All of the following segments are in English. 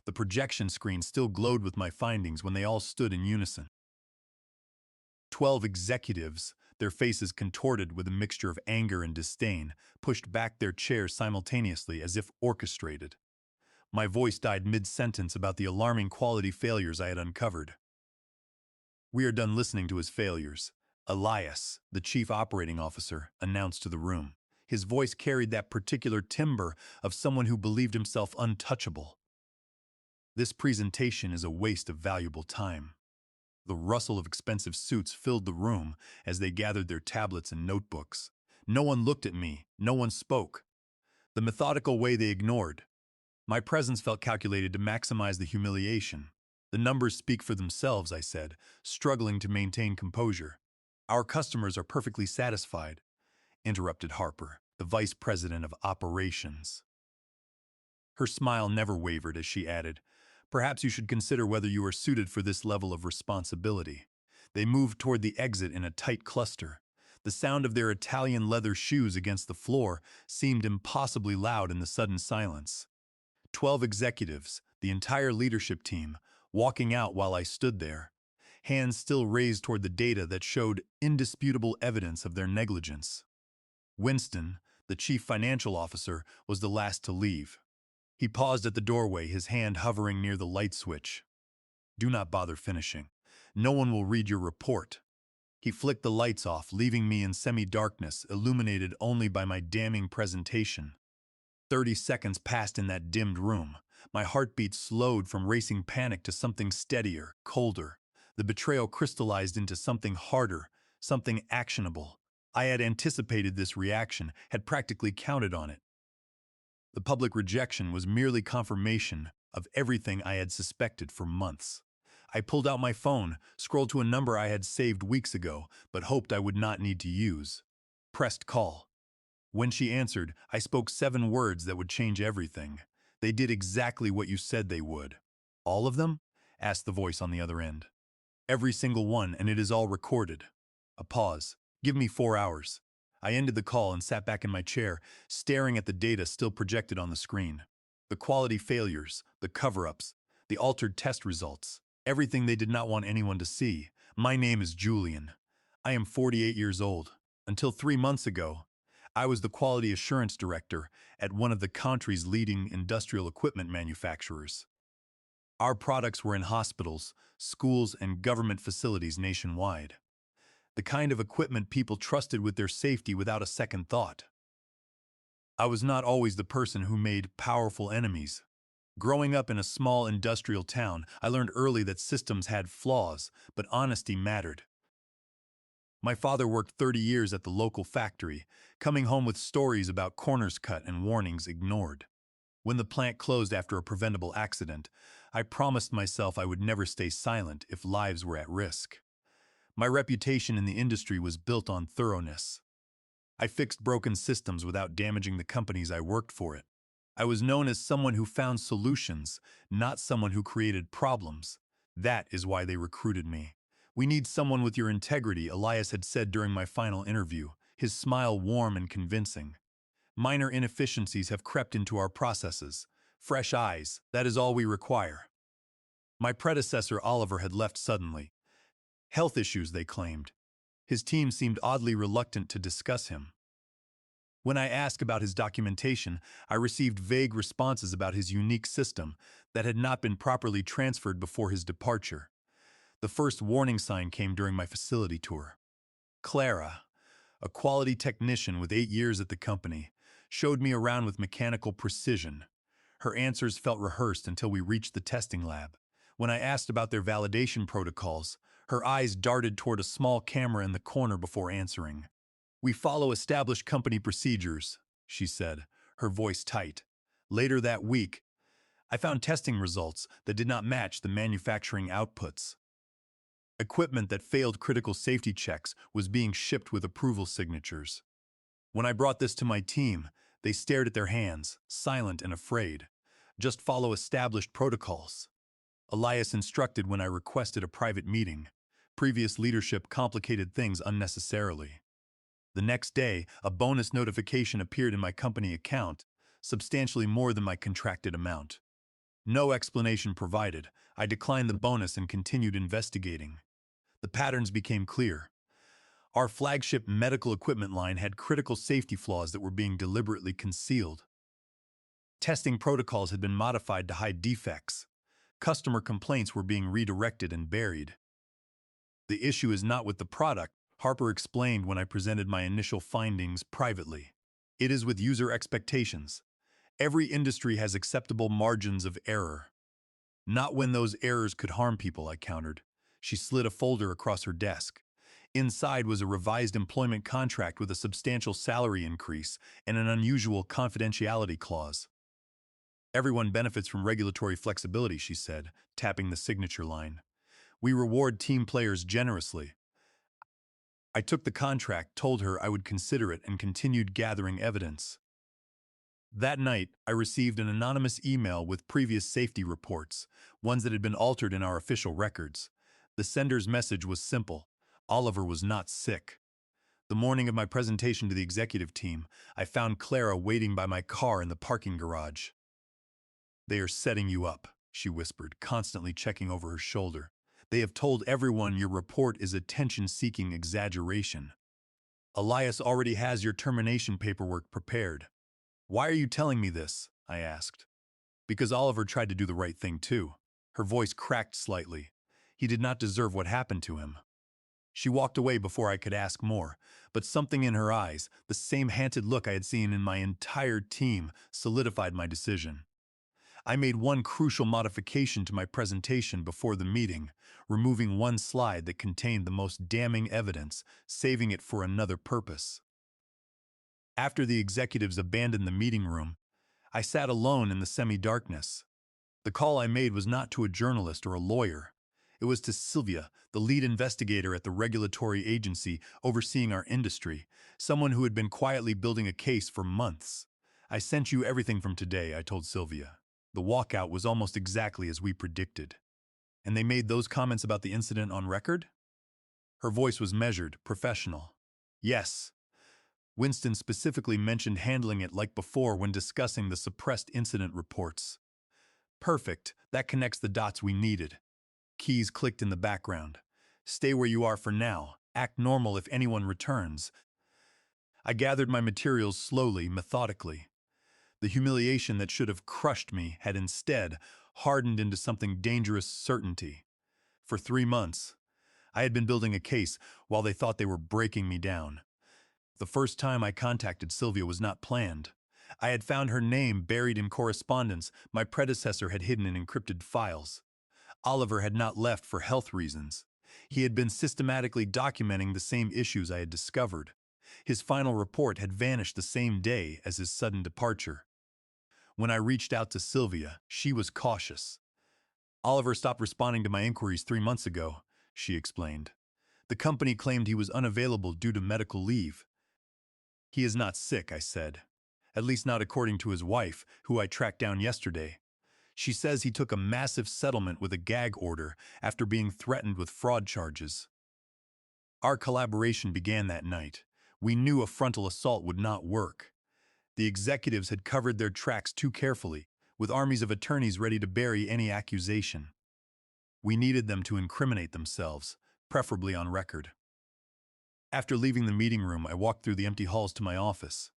The projection screen still glowed with my findings when they all stood in unison. 12 executives, their faces contorted with a mixture of anger and disdain, pushed back their chairs simultaneously as if orchestrated. My voice died mid-sentence about the alarming quality failures I had uncovered. "We are done listening to his failures," Elias, the chief operating officer, announced to the room. His voice carried that particular timbre of someone who believed himself untouchable. "This presentation is a waste of valuable time." The rustle of expensive suits filled the room as they gathered their tablets and notebooks. No one looked at me, no one spoke. The methodical way they ignored. My presence felt calculated to maximize the humiliation. "The numbers speak for themselves," I said, struggling to maintain composure. "Our customers are perfectly satisfied," interrupted Harper, the vice president of operations. Her smile never wavered as she added, "Perhaps you should consider whether you are suited for this level of responsibility." They moved toward the exit in a tight cluster. The sound of their Italian leather shoes against the floor seemed impossibly loud in the sudden silence. 12 executives, the entire leadership team, walking out while I stood there, hands still raised toward the data that showed indisputable evidence of their negligence. Winston, the chief financial officer, was the last to leave. He paused at the doorway, his hand hovering near the light switch. "Do not bother finishing. No one will read your report." He flicked the lights off, leaving me in semi-darkness, illuminated only by my damning presentation. 30 seconds passed in that dimmed room. My heartbeat slowed from racing panic to something steadier, colder. The betrayal crystallized into something harder, something actionable. I had anticipated this reaction, had practically counted on it. The public rejection was merely confirmation of everything I had suspected for months. I pulled out my phone, scrolled to a number I had saved weeks ago, but hoped I would not need to use. Pressed call. When she answered, I spoke 7 words that would change everything. "They did exactly what you said they would." "All of them?" asked the voice on the other end. "Every single one, and it is all recorded." A pause. "Give me 4 hours." I ended the call and sat back in my chair, staring at the data still projected on the screen. The quality failures, the cover-ups, the altered test results, everything they did not want anyone to see. My name is Julian. I am 48 years old. Until 3 months ago, I was the quality assurance director at one of the country's leading industrial equipment manufacturers. Our products were in hospitals, schools, and government facilities nationwide. The kind of equipment people trusted with their safety without a second thought. I was not always the person who made powerful enemies. Growing up in a small industrial town, I learned early that systems had flaws, but honesty mattered. My father worked 30 years at the local factory, coming home with stories about corners cut and warnings ignored. When the plant closed after a preventable accident, I promised myself I would never stay silent if lives were at risk. My reputation in the industry was built on thoroughness. I fixed broken systems without damaging the companies I worked for it. I was known as someone who found solutions, not someone who created problems. That is why they recruited me. "We need someone with your integrity," Elias had said during my final interview, his smile warm and convincing. "Minor inefficiencies have crept into our processes. Fresh eyes, that is all we require." My predecessor, Oliver, had left suddenly. Health issues, they claimed. His team seemed oddly reluctant to discuss him. When I asked about his documentation, I received vague responses about his unique system that had not been properly transferred before his departure. The first warning sign came during my facility tour. Clara, a quality technician with 8 years at the company, showed me around with mechanical precision. Her answers felt rehearsed until we reached the testing lab. When I asked about their validation protocols, her eyes darted toward a small camera in the corner before answering. "We follow established company procedures," she said, her voice tight. Later that week, I found testing results that did not match the manufacturing outputs. Equipment that failed critical safety checks was being shipped with approval signatures. When I brought this to my team, they stared at their hands, silent and afraid. "Just follow established protocols," Elias instructed when I requested a private meeting. Previous leadership complicated things unnecessarily. The next day, a bonus notification appeared in my company account, substantially more than my contracted amount. No explanation provided. I declined the bonus and continued investigating. The patterns became clear. Our flagship medical equipment line had critical safety flaws that were being deliberately concealed. Testing protocols had been modified to hide defects. Customer complaints were being redirected and buried. The issue is not with the product, Harper explained when I presented my initial findings privately. It is with user expectations. Every industry has acceptable margins of error. Not when those errors could harm people, I countered. She slid a folder across her desk. Inside was a revised employment contract with a substantial salary increase and an unusual confidentiality clause. Everyone benefits from regulatory flexibility, she said, tapping the signature line. We reward team players generously. I took the contract, told her I would consider it, and continued gathering evidence. That night, I received an anonymous email with previous safety reports, ones that had been altered in our official records. The sender's message was simple. Oliver was not sick. The morning of my presentation to the executive team, I found Clara waiting by my car in the parking garage. They are setting you up, she whispered, constantly checking over her shoulder. They have told everyone your report is attention-seeking exaggeration. Elias already has your termination paperwork prepared. Why are you telling me this? I asked. Because Oliver tried to do the right thing too. Her voice cracked slightly. He did not deserve what happened to him. She walked away before I could ask more, but something in her eyes, the same haunted look I had seen in my entire team, solidified my decision. I made one crucial modification to my presentation before the meeting, removing one slide that contained the most damning evidence, saving it for another purpose. After the executives abandoned the meeting room, I sat alone in the semi-darkness. The call I made was not to a journalist or a lawyer. It was to Sylvia, the lead investigator at the regulatory agency overseeing our industry, someone who had been quietly building a case for months. I sent you everything from today, I told Sylvia. The walkout was almost exactly as we predicted. And they made those comments about the incident on record? Her voice was measured, professional. Yes. Winston specifically mentioned handling it like before when discussing the suppressed incident reports. Perfect. That connects the dots we needed. Keys clicked in the background. Stay where you are for now. Act normal if anyone returns. I gathered my materials slowly, methodically. The humiliation that should have crushed me had instead hardened into something dangerous certainty. For 3 months, I had been building a case while they thought they were breaking me down. The first time I contacted Sylvia was not planned. I had found her name buried in correspondence my predecessor had hidden in encrypted files. Oliver had not left for health reasons. He had been systematically documenting the same issues I had discovered. His final report had vanished the same day as his sudden departure. When I reached out to Sylvia, she was cautious. Oliver stopped responding to my inquiries 3 months ago, she explained. The company claimed he was unavailable due to medical leave. He is not sick, I said. At least not according to his wife, who I tracked down yesterday. She says he took a massive settlement with a gag order after being threatened with fraud charges. Our collaboration began that night. We knew a frontal assault would not work. The executives had covered their tracks too carefully, with armies of attorneys ready to bury any accusation. We needed them to incriminate themselves, preferably on record. After leaving the meeting room, I walked through the empty halls to my office.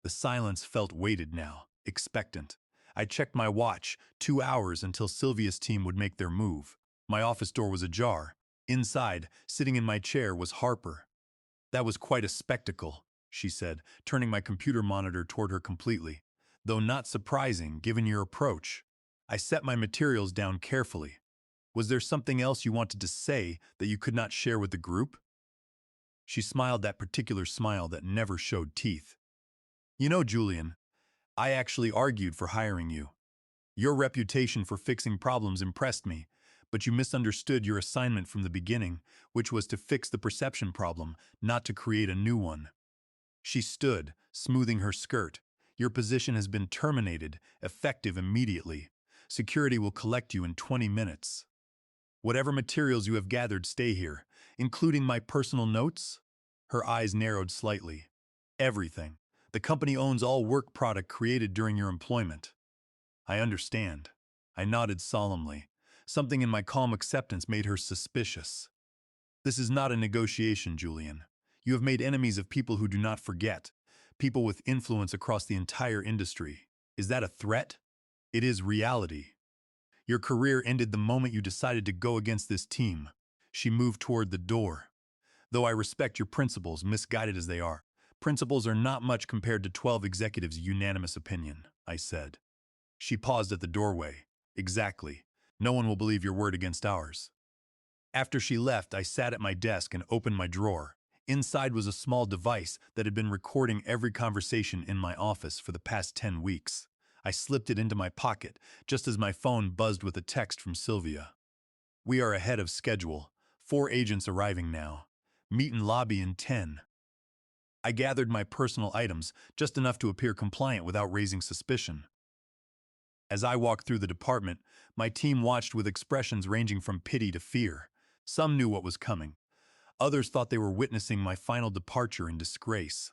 The silence felt weighted now, expectant. I checked my watch, 2 hours until Sylvia's team would make their move. My office door was ajar. Inside, sitting in my chair, was Harper. That was quite a spectacle, she said, turning my computer monitor toward her completely. Though not surprising, given your approach. I set my materials down carefully. Was there something else you wanted to say that you could not share with the group? She smiled that particular smile that never showed teeth. You know, Julian, I actually argued for hiring you. Your reputation for fixing problems impressed me, but you misunderstood your assignment from the beginning, which was to fix the perception problem, not to create a new one. She stood, smoothing her skirt. Your position has been terminated, effective immediately. Security will collect you in 20 minutes. Whatever materials you have gathered stay here, including my personal notes? Her eyes narrowed slightly. Everything. The company owns all work product created during your employment. I understand. I nodded solemnly. Something in my calm acceptance made her suspicious. This is not a negotiation, Julian. You have made enemies of people who do not forget, people with influence across the entire industry. Is that a threat? It is reality. Your career ended the moment you decided to go against this team. She moved toward the door. Though I respect your principles, misguided as they are, principles are not much compared to 12 executives' unanimous opinion, I said. She paused at the doorway. Exactly. No one will believe your word against ours. After she left, I sat at my desk and opened my drawer. Inside was a small device that had been recording every conversation in my office for the past 10 weeks. I slipped it into my pocket just as my phone buzzed with a text from Sylvia. We are ahead of schedule. 4 agents arriving now. Meet in lobby in 10. I gathered my personal items, just enough to appear compliant without raising suspicion. As I walked through the department, my team watched with expressions ranging from pity to fear. Some knew what was coming. Others thought they were witnessing my final departure in disgrace.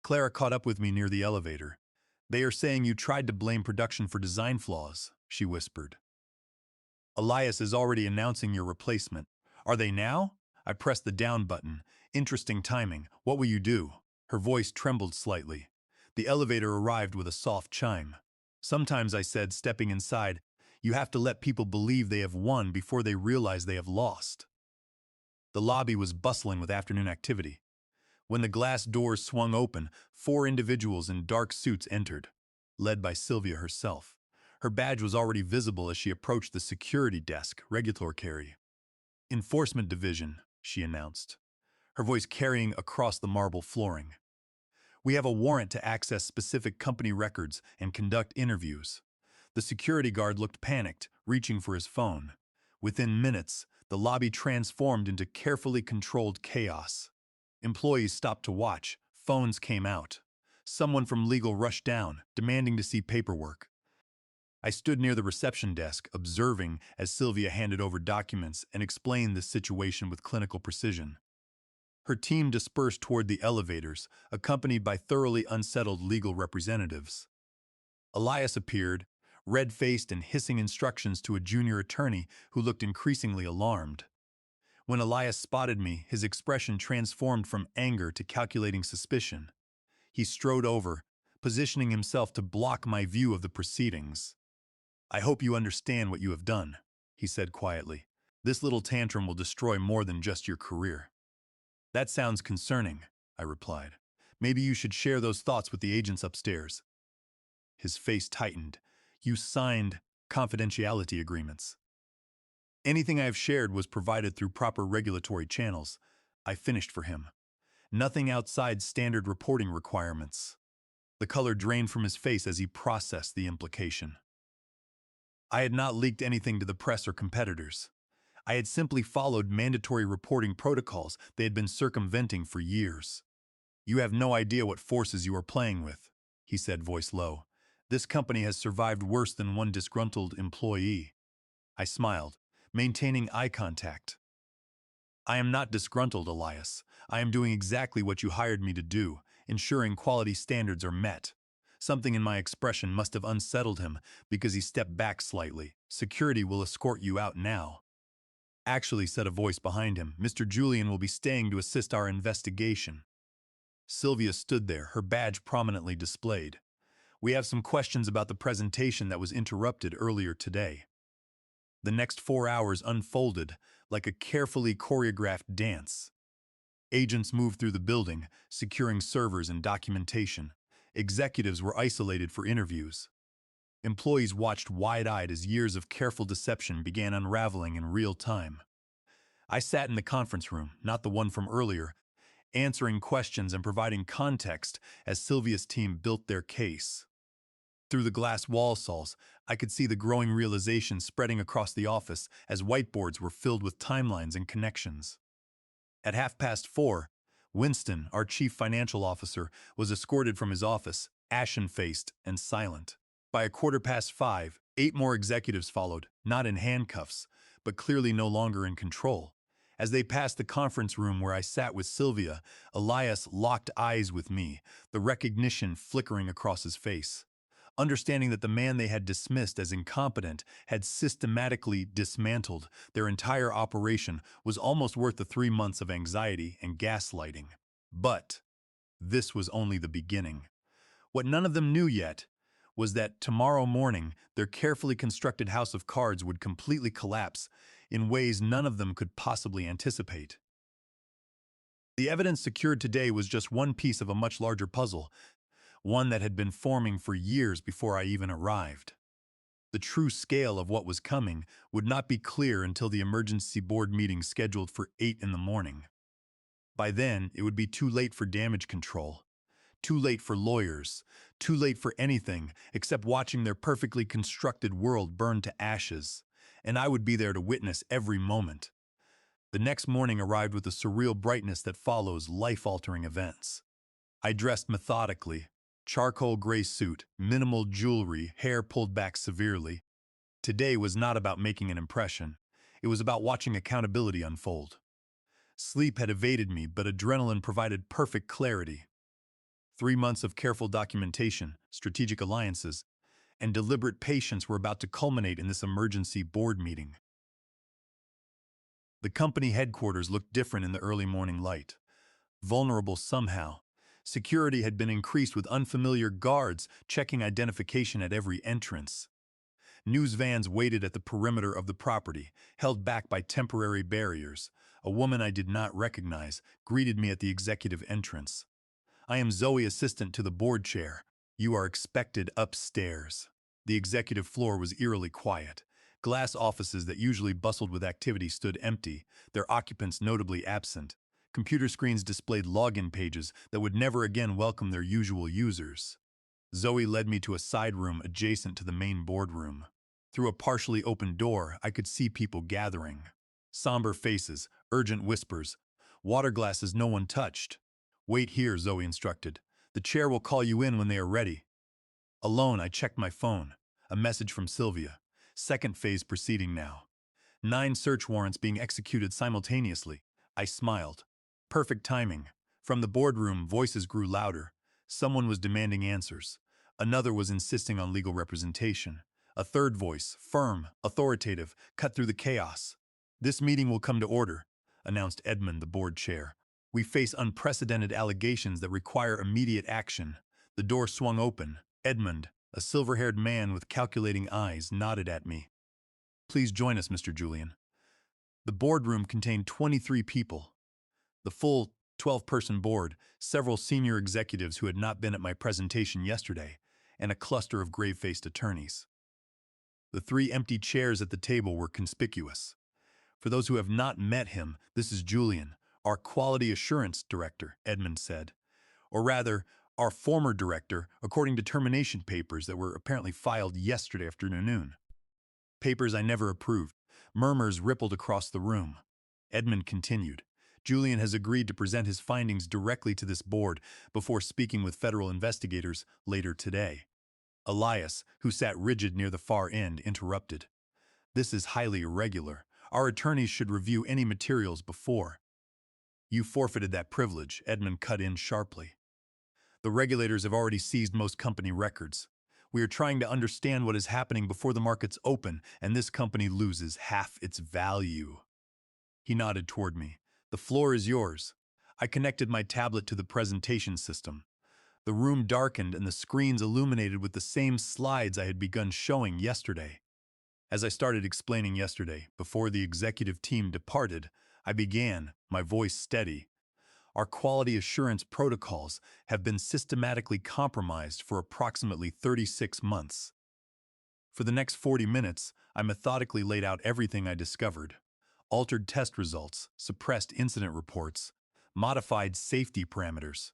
Clara caught up with me near the elevator. They are saying you tried to blame production for design flaws, she whispered. Elias is already announcing your replacement. Are they now? I pressed the down button. Interesting timing. What will you do? Her voice trembled slightly. The elevator arrived with a soft chime. Sometimes, I said, stepping inside, you have to let people believe they have won before they realize they have lost. The lobby was bustling with afternoon activity. When the glass doors swung open, 4 individuals in dark suits entered, led by Sylvia herself. Her badge was already visible as she approached the security desk, Regulatory Enforcement Division, she announced, her voice carrying across the marble flooring. We have a warrant to access specific company records and conduct interviews. The security guard looked panicked, reaching for his phone. Within minutes, the lobby transformed into carefully controlled chaos. Employees stopped to watch. Phones came out. Someone from legal rushed down, demanding to see paperwork. I stood near the reception desk, observing as Sylvia handed over documents and explained the situation with clinical precision. Her team dispersed toward the elevators, accompanied by thoroughly unsettled legal representatives. Elias appeared, red-faced and hissing instructions to a junior attorney who looked increasingly alarmed. When Elias spotted me, his expression transformed from anger to calculating suspicion. He strode over, positioning himself to block my view of the proceedings. I hope you understand what you have done, he said quietly. This little tantrum will destroy more than just your career. That sounds concerning, I replied. Maybe you should share those thoughts with the agents upstairs. His face tightened. You signed confidentiality agreements. Anything I have shared was provided through proper regulatory channels. I finished for him. Nothing outside standard reporting requirements. The color drained from his face as he processed the implication. I had not leaked anything to the press or competitors. I had simply followed mandatory reporting protocols they had been circumventing for years. You have no idea what forces you are playing with, he said, voice low. This company has survived worse than one disgruntled employee. I smiled, maintaining eye contact. I am not disgruntled, Elias. I am doing exactly what you hired me to do, ensuring quality standards are met. Something in my expression must have unsettled him because he stepped back slightly. Security will escort you out now. Actually, said a voice behind him, Mr. Julian will be staying to assist our investigation. Sylvia stood there, her badge prominently displayed. We have some questions about the presentation that was interrupted earlier today. The next 4 hours unfolded like a carefully choreographed dance. Agents moved through the building, securing servers and documentation. Executives were isolated for interviews. Employees watched wide-eyed as years of careful deception began unraveling in real time. I sat in the conference room, not the one from earlier, answering questions and providing context as Sylvia's team built their case. Through the glass wall saws, I could see the growing realization spreading across the office as whiteboards were filled with timelines and connections. At 4:30, Winston, our chief financial officer, was escorted from his office, ashen-faced and silent. By 5:15, 8 more executives followed, not in handcuffs, but clearly no longer in control. As they passed the conference room where I sat with Sylvia, Elias locked eyes with me, the recognition flickering across his face. understanding that the man they had dismissed as incompetent had systematically dismantled their entire operation was almost worth the 3 months of anxiety and gaslighting. But this was only the beginning. What none of them knew yet was that tomorrow morning their carefully constructed house of cards would completely collapse in ways none of them could possibly anticipate. The evidence secured today was just one piece of a much larger puzzle, one that had been forming for years before I even arrived. The true scale of what was coming would not be clear until the emergency board meeting scheduled for 8 in the morning. By then, it would be too late for damage control, too late for lawyers, too late for anything except watching their perfectly constructed world burn to ashes, and I would be there to witness every moment. The next morning arrived with the surreal brightness that follows life-altering events. I dressed methodically, charcoal gray suit, minimal jewelry, hair pulled back severely. Today was not about making an impression. It was about watching accountability unfold. Sleep had evaded me, but adrenaline provided perfect clarity. 3 months of careful documentation, strategic alliances, and deliberate patience were about to culminate in this emergency board meeting. The company headquarters looked different in the early morning light. Vulnerable somehow. Security had been increased with unfamiliar guards checking identification at every entrance. News vans waited at the perimeter of the property, held back by temporary barriers. A woman I did not recognize greeted me at the executive entrance. "I am Zoe, assistant to the board chair. You are expected upstairs." The executive floor was eerily quiet. Glass offices that usually bustled with activity stood empty, their occupants notably absent. Computer screens displayed login pages that would never again welcome their usual users. Zoe led me to a side room adjacent to the main boardroom. Through a partially open door, I could see people gathering. Somber faces, urgent whispers, water glasses no one touched. "Wait here," Zoe instructed. "The chair will call you in when they are ready." Alone, I checked my phone. A message from Sylvia. Second phase proceeding now. 9 search warrants being executed simultaneously. I smiled. Perfect timing. From the boardroom, voices grew louder. Someone was demanding answers. Another was insisting on legal representation. A third voice, firm, authoritative, cut through the chaos. "This meeting will come to order," announced Edmund, the board chair. "We face unprecedented allegations that require immediate action." The door swung open. Edmund, a silver-haired man with calculating eyes, nodded at me. "Please join us, Mr. Julian." The boardroom contained 23 people. The full 12-person board, several senior executives who had not been at my presentation yesterday, and a cluster of grave-faced attorneys. The 3 empty chairs at the table were conspicuous. "For those who have not met him, this is Julian, our quality assurance director," Edmund said. "Or rather, our former director, according to termination papers that were apparently filed yesterday afternoon. Papers I never approved." Murmurs rippled across the room. Edmund continued. "Julian has agreed to present his findings directly to this board before speaking with federal investigators later today." Elias, who sat rigid near the far end, interrupted. "This is highly irregular. Our attorneys should review any materials before." "You forfeited that privilege," Edmund cut in sharply. "The regulators have already seized most company records. We are trying to understand what is happening before the markets open, and this company loses half its value." He nodded toward me. "The floor is yours." I connected my tablet to the presentation system. The room darkened and the screens illuminated with the same slides I had begun showing yesterday. As I started explaining yesterday, before the executive team departed, I began, my voice steady. "Our quality assurance protocols have been systematically compromised for approximately 36 months. For the next 40 minutes, I methodically laid out everything I discovered. Altered test results, suppressed incident reports, modified safety parameters.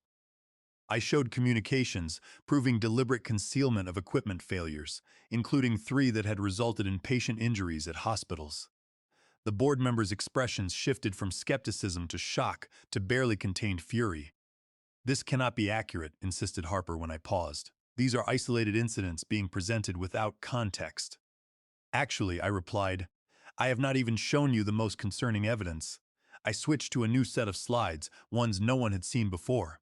I showed communications proving deliberate concealment of equipment failures, including 3 that had resulted in patient injuries at hospitals." The board members' expressions shifted from skepticism to shock to barely contained fury. "This cannot be accurate," insisted Harper when I paused. "These are isolated incidents being presented without context." "Actually," I replied, "I have not even shown you the most concerning evidence." I switched to a new set of slides, ones no one had seen before.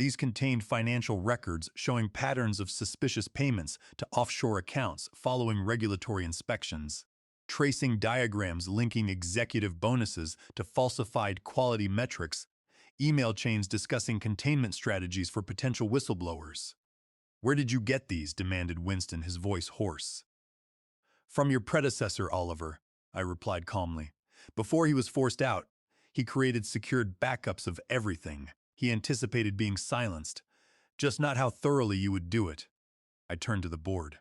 These contained financial records showing patterns of suspicious payments to offshore accounts following regulatory inspections, tracing diagrams linking executive bonuses to falsified quality metrics, email chains discussing containment strategies for potential whistleblowers. "Where did you get these?" demanded Winston, his voice hoarse. "From your predecessor, Oliver," I replied calmly. "Before he was forced out, he created secured backups of everything. He anticipated being silenced, just not how thoroughly you would do it." I turned to the board.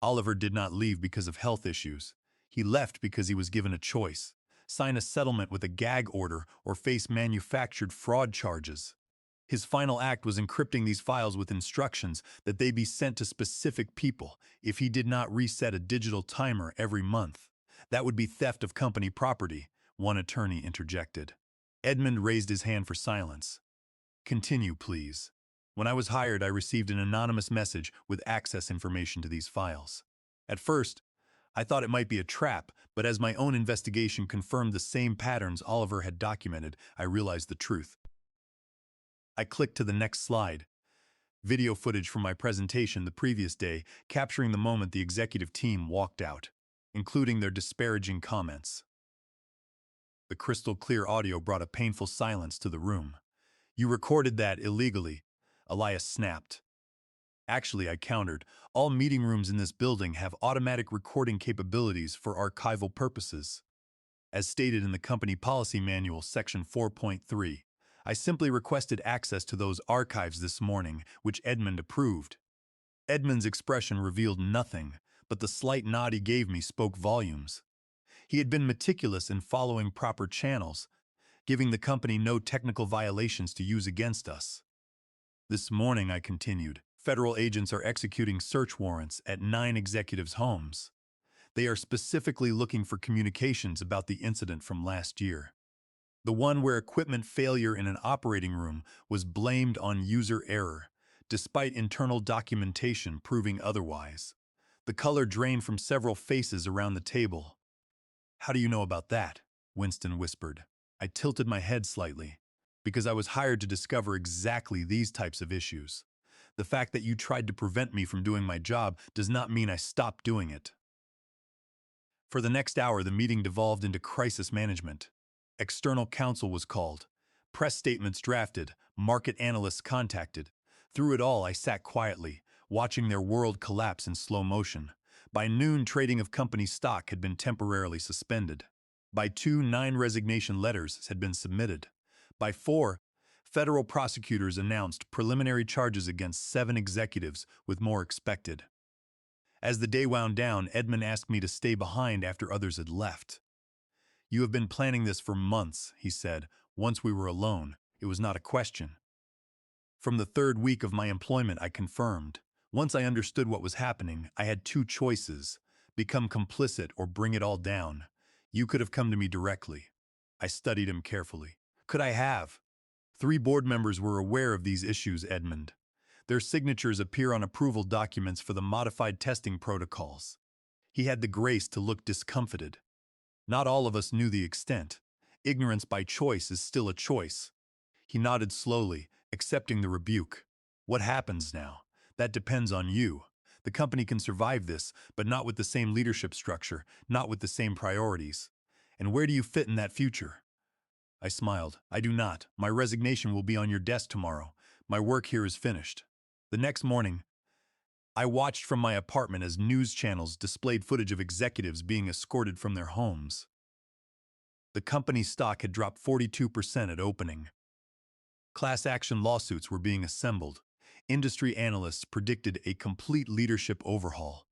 Oliver did not leave because of health issues. He left because he was given a choice: sign a settlement with a gag order or face manufactured fraud charges. His final act was encrypting these files with instructions that they be sent to specific people if he did not reset a digital timer every month. "That would be theft of company property," one attorney interjected. Edmund raised his hand for silence. "Continue, please." "When I was hired, I received an anonymous message with access information to these files. At first, I thought it might be a trap, but as my own investigation confirmed the same patterns Oliver had documented, I realized the truth." I clicked to the next slide. Video footage from my presentation the previous day, capturing the moment the executive team walked out, including their disparaging comments. The crystal clear audio brought a painful silence to the room. "You recorded that illegally," Elias snapped. "Actually," I countered, "all meeting rooms in this building have automatic recording capabilities for archival purposes. As stated in the company policy manual, section 4.3. I simply requested access to those archives this morning, which Edmund approved." Edmund's expression revealed nothing, but the slight nod he gave me spoke volumes. He had been meticulous in following proper channels, giving the company no technical violations to use against us. "This morning," I continued, "federal agents are executing search warrants at 9 executives' homes. They are specifically looking for communications about the incident from last year. The one where equipment failure in an operating room was blamed on user error, despite internal documentation proving otherwise. The color drained from several faces around the table." "How do you know about that?" Winston whispered. I tilted my head slightly. "Because I was hired to discover exactly these types of issues. The fact that you tried to prevent me from doing my job does not mean I stopped doing it." For the next hour, the meeting devolved into crisis management. External counsel was called, press statements drafted, market analysts contacted. Through it all, I sat quietly, watching their world collapse in slow motion. By noon, trading of company stock had been temporarily suspended. By 2, 9 resignation letters had been submitted. By 4, federal prosecutors announced preliminary charges against 7 executives, with more expected. As the day wound down, Edmund asked me to stay behind after others had left. "You have been planning this for months," he said. "Once we were alone, it was not a question." From the 3rd week of my employment, I confirmed. Once I understood what was happening, I had 2 choices: become complicit or bring it all down. You could have come to me directly. I studied him carefully. Could I have? 3 board members were aware of these issues, Edmund. Their signatures appear on approval documents for the modified testing protocols. He had the grace to look discomfited. Not all of us knew the extent. Ignorance by choice is still a choice. He nodded slowly, accepting the rebuke. "What happens now? That depends on you. The company can survive this, but not with the same leadership structure, not with the same priorities. And where do you fit in that future?" I smiled. "I do not. My resignation will be on your desk tomorrow. My work here is finished." The next morning, I watched from my apartment as news channels displayed footage of executives being escorted from their homes. The company's stock had dropped 42% at opening. Class action lawsuits were being assembled. Industry analysts predicted a complete leadership overhaul.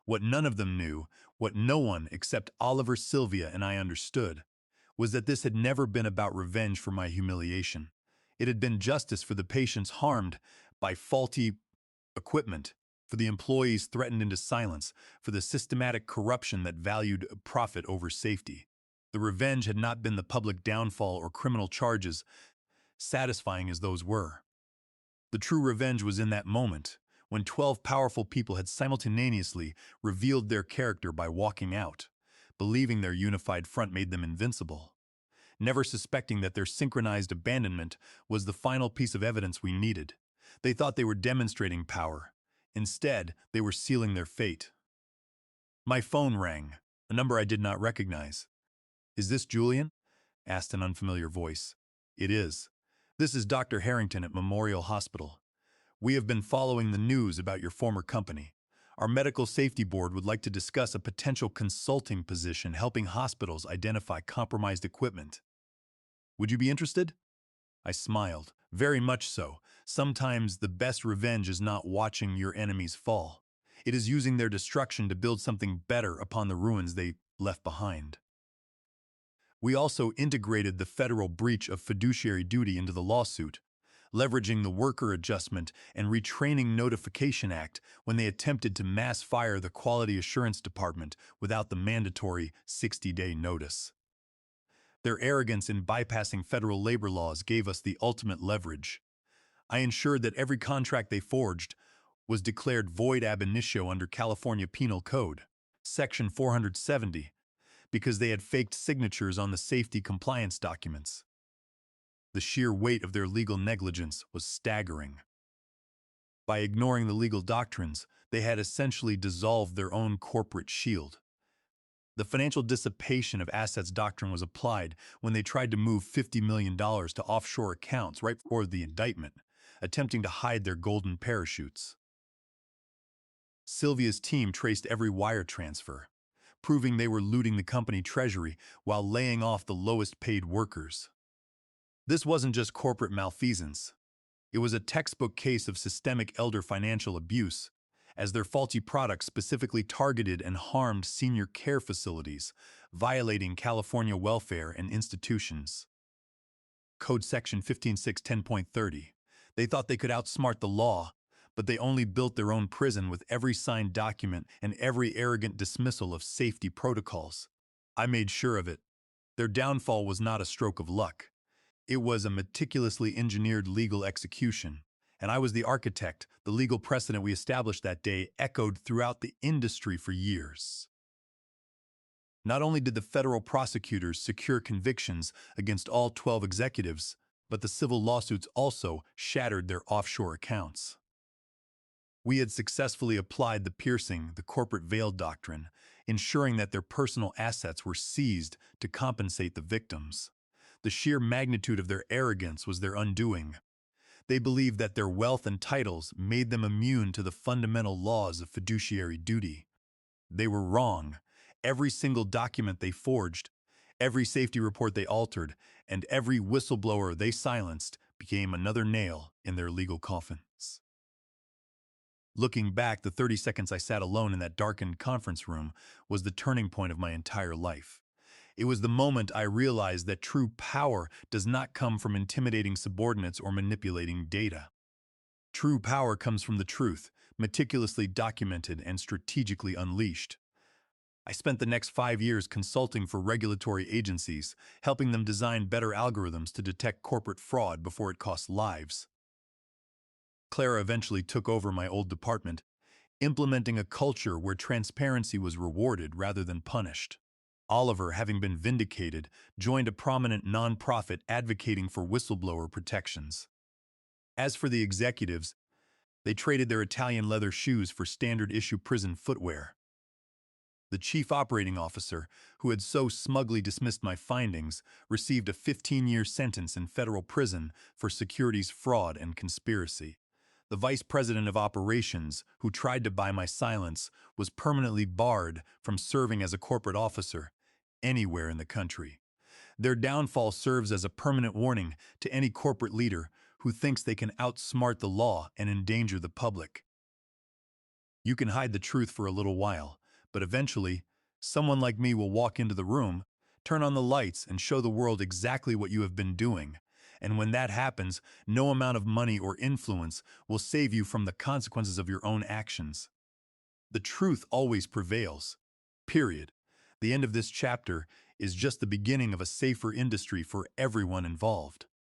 What none of them knew, what no one except Oliver, Sylvia, and I understood, was that this had never been about revenge for my humiliation. It had been justice for the patients harmed by faulty equipment, for the employees threatened into silence, for the systematic corruption that valued profit over safety. The revenge had not been the public downfall or criminal charges, satisfying as those were. The true revenge was in that moment, when 12 powerful people had simultaneously revealed their character by walking out, believing their unified front made them invincible. never suspecting that their synchronized abandonment was the final piece of evidence we needed. They thought they were demonstrating power. Instead, they were sealing their fate. My phone rang, a number I did not recognize. "Is this Julian?" asked an unfamiliar voice. "It is. This is Dr. Harrington at Memorial Hospital. We have been following the news about your former company. Our medical safety board would like to discuss a potential consulting position helping hospitals identify compromised equipment. Would you be interested?" I smiled. "Very much so. Sometimes the best revenge is not watching your enemies fall. It is using their destruction to build something better upon the ruins they left behind." We also integrated the federal breach of fiduciary duty into the lawsuit, leveraging the Worker Adjustment and Retraining Notification Act when they attempted to mass fire the Quality Assurance Department without the mandatory 60-day notice. Their arrogance in bypassing federal labor laws gave us the ultimate leverage. I ensured that every contract they forged was declared void ab initio under California Penal Code, Section 470, because they had faked signatures on the safety compliance documents. The sheer weight of their legal negligence was staggering. By ignoring the legal doctrines, they had essentially dissolved their own corporate shield. The financial dissipation of assets doctrine was applied when they tried to move $50 million to offshore accounts right before the indictment, attempting to hide their golden parachutes. Sylvia's team traced every wire transfer, proving they were looting the company treasury while laying off the lowest-paid workers. This wasn't just corporate malfeasance. It was a textbook case of systemic elder financial abuse, as their faulty products specifically targeted and harmed senior care facilities, violating California welfare and institutions. Code Section 15610.30. They thought they could outsmart the law, but they only built their own prison with every signed document and every arrogant dismissal of safety protocols. I made sure of it. Their downfall was not a stroke of luck. It was a meticulously engineered legal execution, and I was the architect. The legal precedent we established that day echoed throughout the industry for years. Not only did the federal prosecutors secure convictions against all 12 executives, but the civil lawsuits also shattered their offshore accounts. We had successfully applied the piercing, the corporate veil doctrine, ensuring that their personal assets were seized to compensate the victims. The sheer magnitude of their arrogance was their undoing. They believed that their wealth and titles made them immune to the fundamental laws of fiduciary duty. They were wrong. Every single document they forged, every safety report they altered, and every whistleblower they silenced became another nail in their legal coffins. Looking back, the 30 seconds I sat alone in that darkened conference room was the turning point of my entire life. It was the moment I realized that true power does not come from intimidating subordinates or manipulating data. True power comes from the truth, meticulously documented and strategically unleashed. I spent the next 5 years consulting for regulatory agencies, helping them design better algorithms to detect corporate fraud before it costs lives. Clara eventually took over my old department, implementing a culture where transparency was rewarded rather than punished. Oliver, having been vindicated, joined a prominent nonprofit advocating for whistleblower protections. As for the executives, they traded their Italian leather shoes for standard-issue prison footwear. The chief operating officer, who had so smugly dismissed my findings, received a 15-year sentence in federal prison for securities fraud and conspiracy. The vice president of operations, who tried to buy my silence, was permanently barred from serving as a corporate officer anywhere in the country. Their downfall serves as a permanent warning to any corporate leader who thinks they can outsmart the law and endanger the public. You can hide the truth for a little while, but eventually, someone like me will walk into the room, turn on the lights, and show the world exactly what you have been doing. And when that happens, no amount of money or influence will save you from the consequences of your own actions. The truth always prevails. Period. The end of this chapter is just the beginning of a safer industry for everyone involved.